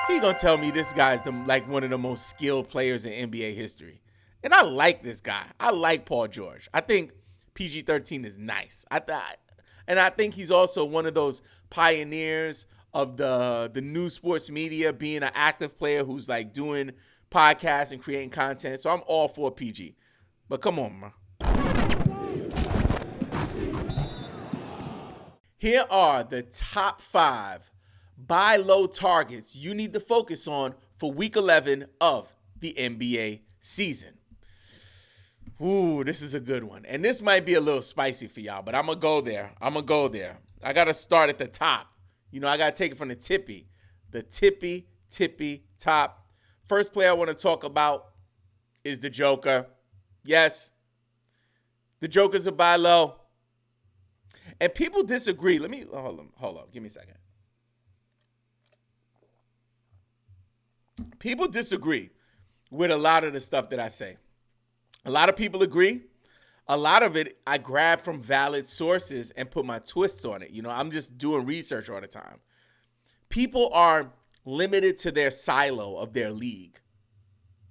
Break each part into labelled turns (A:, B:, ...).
A: He gonna tell me this guy's like one of the most skilled players in NBA history. And I like this guy. I like Paul George. I think PG-13 is nice. And I think he's also one of those pioneers of the new sports media, being an active player who's like doing podcasts and creating content. So I'm all for PG. But come on, man. Here are the top 5 buy low targets you need to focus on for week 11 of the NBA season. Ooh, this is a good one. And this might be a little spicy for y'all, but I'm going to go there. I got to start at the top. You know, I got to take it from the tippy. The tippy top. First player I want to talk about is the Joker. Yes, the Joker's a buy low. And people disagree. Let me, hold up. Give me a second. People disagree with a lot of the stuff that I say. A lot of people agree. A lot of it I grab from valid sources and put my twists on it. You know, I'm just doing research all the time. People are limited to their silo of their league,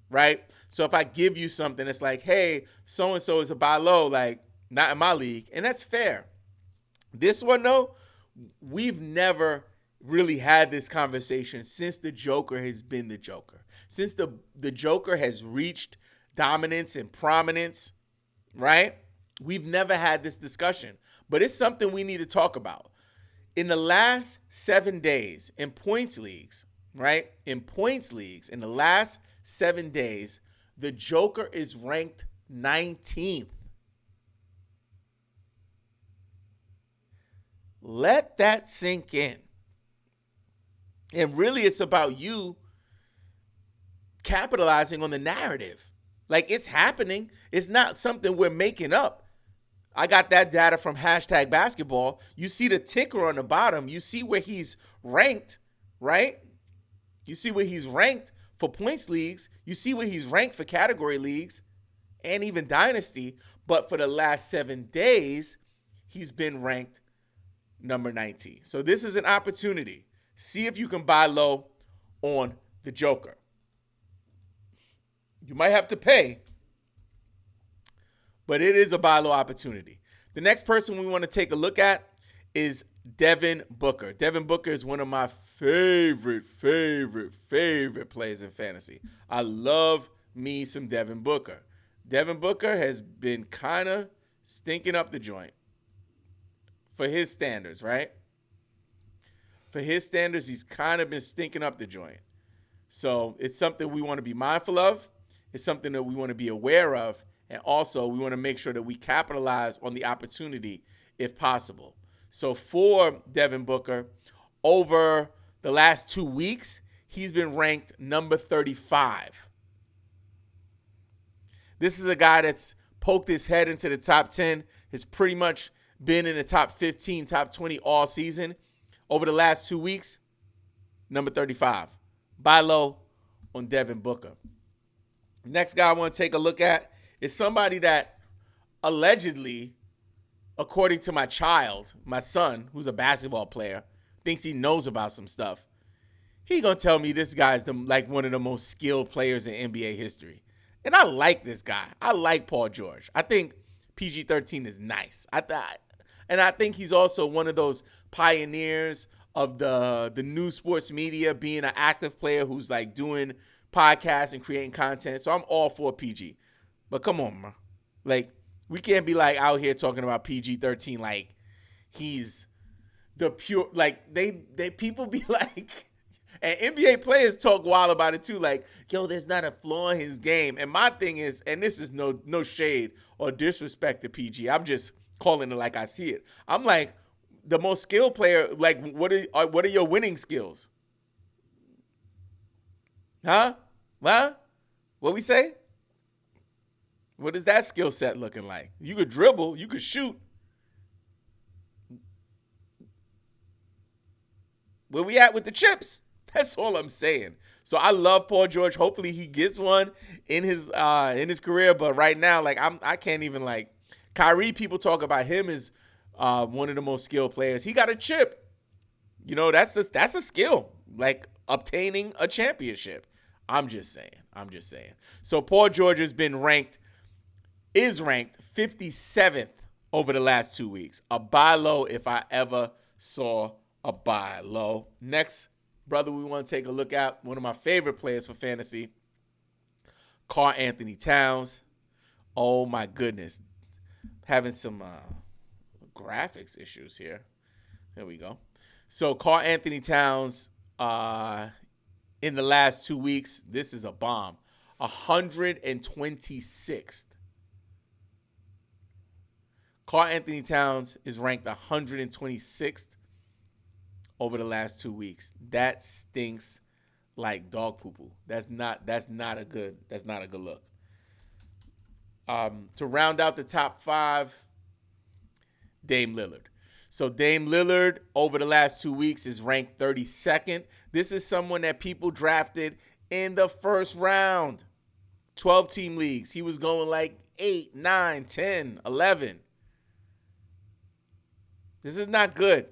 A: right? So if I give you something, it's like, hey, so-and-so is a buy low, like not in my league. And that's fair. This one, though, we've never really had this conversation since the Joker has been the Joker. Since the Joker has reached dominance and prominence, right? We've never had this discussion. But it's something we need to talk about. In the last 7 days, in points leagues, right? In the last 7 days, the Joker is ranked 19th. Let that sink in. And really, it's about you capitalizing on the narrative. Like, it's happening. It's not something we're making up. I got that data from #basketball. You see the ticker on the bottom. You see where he's ranked, right? You see where he's ranked for points leagues. You see where he's ranked for category leagues and even dynasty. But for the last 7 days, he's been ranked number 19. So this is an opportunity. See if you can buy low on the Joker. You might have to pay, but it is a buy low opportunity. The next person we want to take a look at is Devin Booker. Devin Booker is one of my favorite players in fantasy. I love me some Devin Booker. Devin Booker has been kind of stinking up the joint. For his standards, right? For his standards, he's kind of been stinking up the joint. So it's something we want to be mindful of. It's something that we want to be aware of. And also, we want to make sure that we capitalize on the opportunity if possible. So for Devin Booker, over the last 2 weeks, he's been ranked number 35. This is a guy that's poked his head into the top 10. Has pretty much been in the top 15, top 20 all season. Over the last 2 weeks, number 35. Buy low on Devin Booker. Next guy I want to take a look at is somebody that allegedly, according to my child, my son, who's a basketball player, thinks he knows about some stuff. He gonna tell me this guy's like one of the most skilled players in NBA history. And I like this guy. I like Paul George. I think PG-13 is nice. And I think he's also one of those pioneers of the new sports media, being an active player who's like doing podcasts and creating content. So I'm all for PG. But come on, man. Like, we can't be like out here talking about PG-13 like he's the pure, like they people be like, and NBA players talk wild about it too, like, yo, there's not a flaw in his game. And my thing is, and this is no shade or disrespect to PG, I'm just calling it like I see it. I'm like, the most skilled player, like, what are your winning skills? Huh? What we say? What is that skill set looking like? You could dribble, you could shoot. Where we at with the chips? That's all I'm saying. So I love Paul George. Hopefully he gets one in his career. But right now, like, I can't even, like, Kyrie, people talk about him as one of the most skilled players. He got a chip. You know, that's a skill. like obtaining a championship. I'm just saying. So Paul George is ranked 57th over the last 2 weeks. A buy low if I ever saw a buy low. Next, brother, we want to take a look at one of my favorite players for fantasy, Karl Anthony Towns. Oh my goodness. Having some graphics issues here. There we go. So Karl Anthony Towns, in the last 2 weeks, this is a bomb. 126th. Karl Anthony Towns is ranked 126th over the last 2 weeks. That stinks like dog poo-poo. That's not a good look. To round out the top 5, Dame Lillard. So Dame Lillard over the last 2 weeks is ranked 32nd. This is someone that people drafted in the first round. 12-team leagues. He was going like 8, 9, 10, 11. This is not good,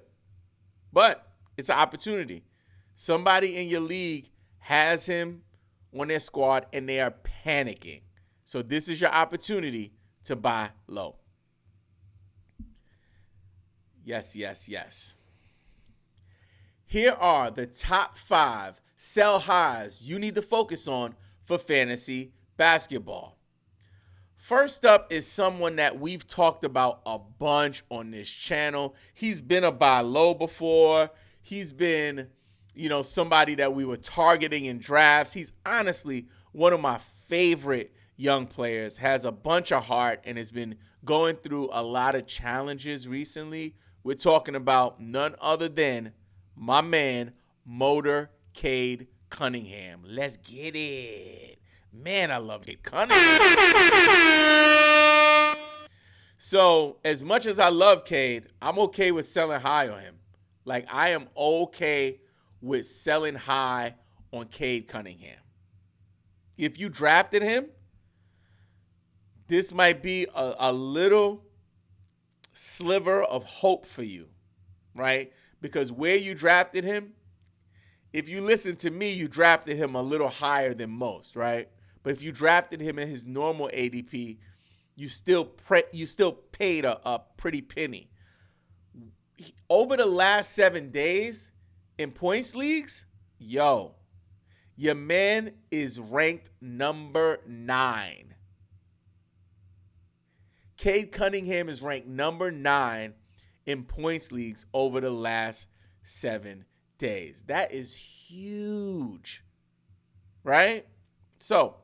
A: but it's an opportunity. Somebody in your league has him on their squad and they are panicking. So this is your opportunity to buy low. Yes. Here are the top 5 sell highs you need to focus on for fantasy basketball. First up is someone that we've talked about a bunch on this channel. He's been a buy low before. He's been, somebody that we were targeting in drafts. He's honestly one of my favorite young players, has a bunch of heart, and has been going through a lot of challenges recently. We're talking about none other than my man, Motorcade Cunningham. Let's get it. Man, I love Cade Cunningham. So, as much as I love Cade, I'm okay with selling high on him. Like, I am okay with selling high on Cade Cunningham. If you drafted him, this might be a little sliver of hope for you, right? Because where you drafted him, if you listen to me, you drafted him a little higher than most, right? But if you drafted him in his normal ADP, you still paid a pretty penny. Over the last 7 days in points leagues, your man is ranked number 9. Cade Cunningham is ranked number 9 in points leagues over the last 7 days. That is huge, right? So,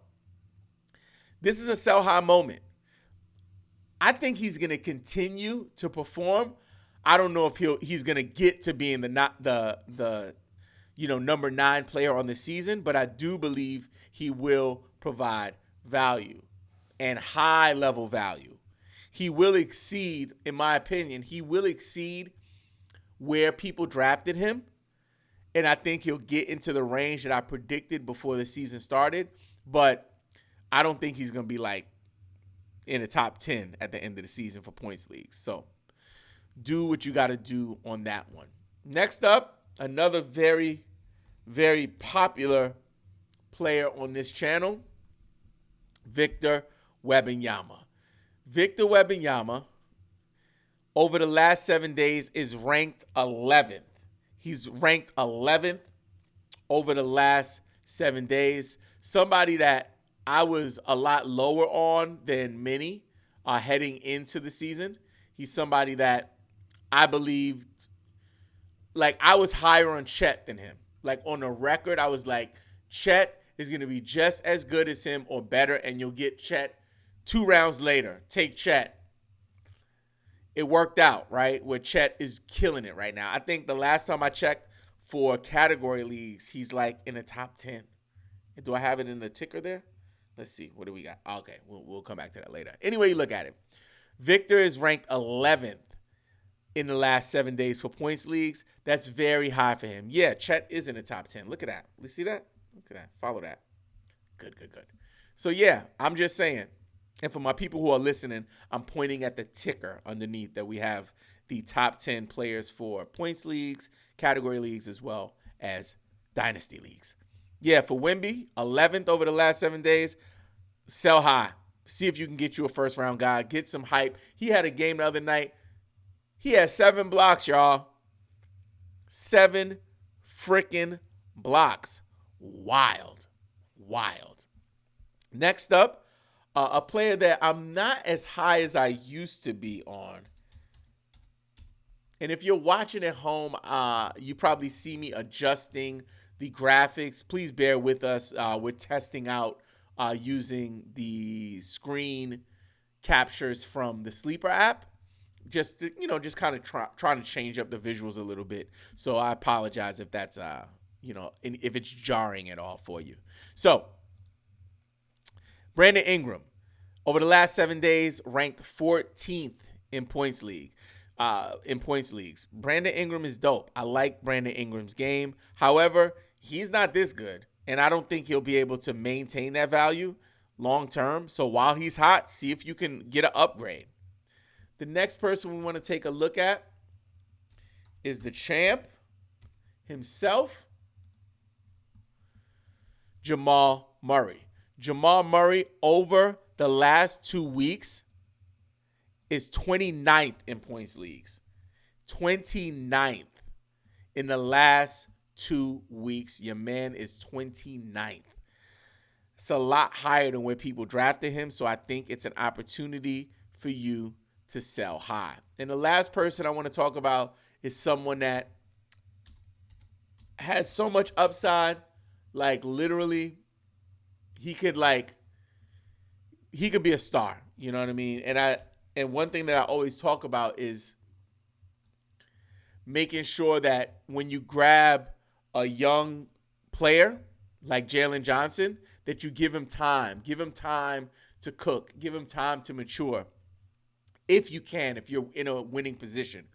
A: this is a sell high moment. I think he's going to continue to perform. I don't know if he's going to get to being the number 9 player on the season, but I do believe he will provide value and high level value. He will exceed, in my opinion, where people drafted him. And I think he'll get into the range that I predicted before the season started. But I don't think he's going to be like in the top 10 at the end of the season for points leagues. So do what you got to do on that one. Next up, another very, very popular player on this channel, Victor Wembanyama. Victor Wembanyama, over the last 7 days, is ranked 11th. He's ranked 11th over the last 7 days. Somebody that I was a lot lower on than many heading into the season. He's somebody that I believed, like, I was higher on Chet than him. Like, on the record, I was like, Chet is going to be just as good as him or better, and you'll get Chet 2 rounds later. Take Chet. It worked out, right? Where Chet is killing it right now. I think the last time I checked for category leagues, he's like in the top 10. Do I have it in the ticker there? Let's see. What do we got? Okay, we'll come back to that later. Anyway, you look at it. Victor is ranked 11th in the last 7 days for points leagues. That's very high for him. Yeah, Chet is in the top 10. Look at that. You see that? Look at that. Follow that. Good. So, yeah, I'm just saying. And for my people who are listening, I'm pointing at the ticker underneath that we have the top 10 players for points leagues, category leagues, as well as Dynasty leagues. Yeah, for Wemby, 11th over the last 7 days. Sell high. See if you can get you a first-round guy. Get some hype. He had a game the other night. He had 7 blocks, y'all. 7 freaking blocks. Wild. Next up, a player that I'm not as high as I used to be on. And if you're watching at home, you probably see me adjusting the graphics. Please bear with us. We're testing out using the screen captures from the Sleeper app. Just to, just kind of trying to change up the visuals a little bit. So I apologize if that's, if it's jarring at all for you. So, Brandon Ingram, over the last 7 days, ranked 14th in points leagues. Brandon Ingram is dope. I like Brandon Ingram's game. However, he's not this good, and I don't think he'll be able to maintain that value long term. So while he's hot, see if you can get an upgrade. The next person we want to take a look at is the champ himself, Jamal Murray. Jamal Murray over the last 2 weeks is 29th in points leagues. 29th in the last 2 weeks. Your man is 29th. It's a lot higher than where people drafted him, so I think it's an opportunity for you to sell high. And the last person I want to talk about is someone that has so much upside, like literally he could be a star, you know what I mean? And one thing that I always talk about is making sure that when you grab a young player like Jalen Johnson, that you give him time to cook, give him time to mature. If you can, if you're in a winning position.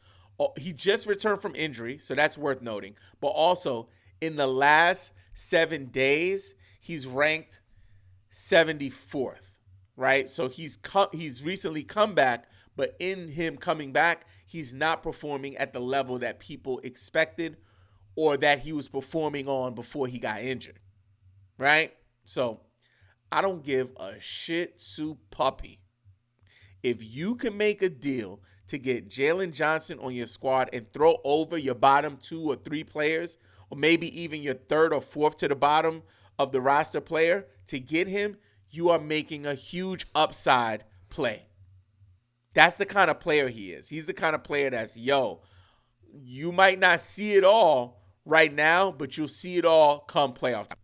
A: He just returned from injury, so that's worth noting. But also, in the last 7 days, he's ranked 74th, right? So he's recently come back, but in him coming back, he's not performing at the level that people expected or that he was performing on before he got injured, right? So I don't give a shit soup puppy. If you can make a deal to get Jalen Johnson on your squad and throw over your bottom 2 or 3 players, or maybe even your 3rd or 4th to the bottom of the roster player to get him, you are making a huge upside play. That's the kind of player he is. He's the kind of player that's, you might not see it all right now, but you'll see it all come playoff time.